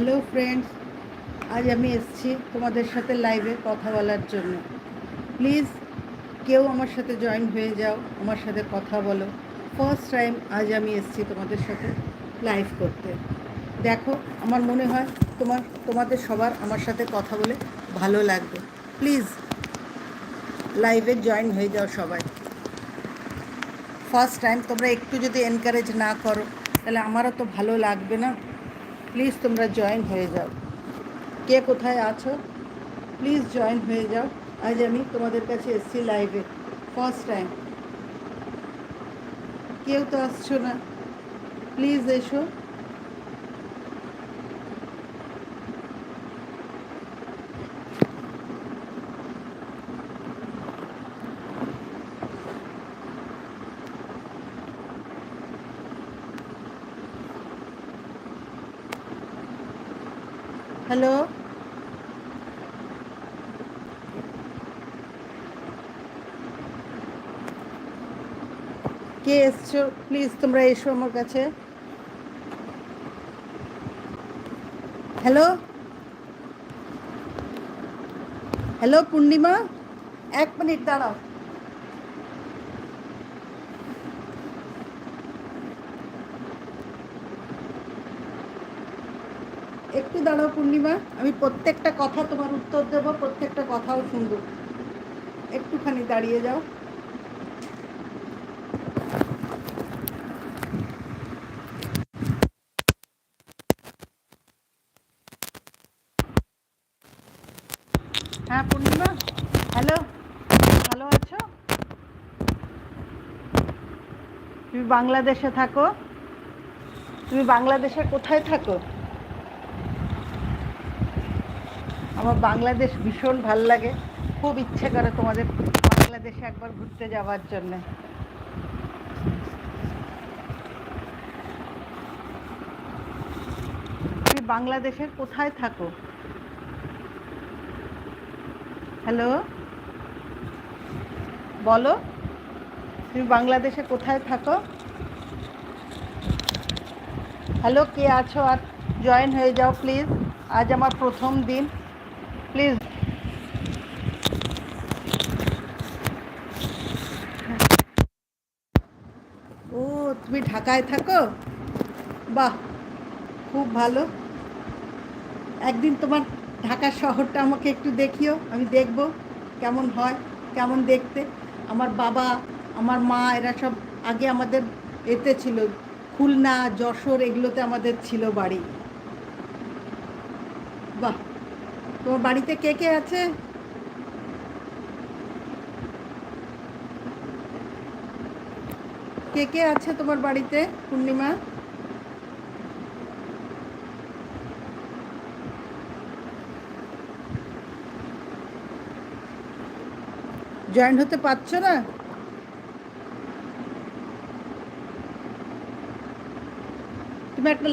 Hello friends, আজ আমি এসেছি তোমাদের সাথে লাইভে কথা বলার জন্য। প্লিজ কেউ আমার সাথে জয়েন হয়ে যাও, আমার সাথে কথা বলো। ফার্স্ট টাইম আজ আমি এসেছি তোমাদের সাথে লাইভ করতে। দেখো, আমার মনে হয় তোমাদের সবার আমার সাথে কথা বলে ভালো লাগবে। প্লিজ লাইভে জয়েন হয়ে যাও সবাই। ফার্স্ট টাইম তোমরা একটু যদি এনকারেজ না করো তাহলে আমারও তো ভালো লাগবে না। প্লিজ তোমরা জয়েন হয়ে যাও। কে কোথায় আছো প্লিজ জয়েন হয়ে যাও। আজ আমি তোমাদের কাছে এসেছি লাইভে ফার্স্ট টাইম। কেউ তো আসছো না, প্লিজ এসো। হ্যালো, কে এসছো প্লিজ তোমরা এসো আমার কাছে। হ্যালো হ্যালো পূর্ণিমা, 1 মিনিট দাঁড়াও। একটু দাঁড়াও পূর্ণিমা, আমি প্রত্যেকটা কথা তোমার উত্তর দেবো, প্রত্যেকটা কথাও শুনবো। একটুখানি দাঁড়িয়ে যাও। হ্যাঁ পূর্ণিমা, হ্যালো, ভালো আছো? তুমি বাংলাদেশে থাকো? তুমি বাংলাদেশে কোথায় থাকো? আমার বাংলাদেশ ভীষণ ভাল লাগে, খুব ইচ্ছে করে তোমাদের বাংলাদেশে একবার ঘুরতে যাওয়ার জন্য। তুমি বাংলাদেশের কোথায় থাকো? হ্যালো, বলো, তুমি বাংলাদেশে কোথায় থাকো? হ্যালো, কে আছো আর জয়েন হয়ে যাও প্লিজ। আজ আমার প্রথম দিন, প্লিজ। ও, তুমি ঢাকায় থাকো? বাহ, খুব ভালো। একদিন তোমার ঢাকা শহরটা আমাকে একটু দেখিও, আমি দেখব কেমন হয়, কেমন দেখতে। আমার বাবা, আমার মা এরা সব আগে আমাদের এতে ছিল, খুলনা, যশোর এগুলোতে আমাদের ছিল বাড়ি। বাহ, তোমার বাড়িতে কে কে আছে? কে কে আছে তোমার বাড়িতে পূর্ণিমা? জয়েন হতে পারছো না? তুমি একটা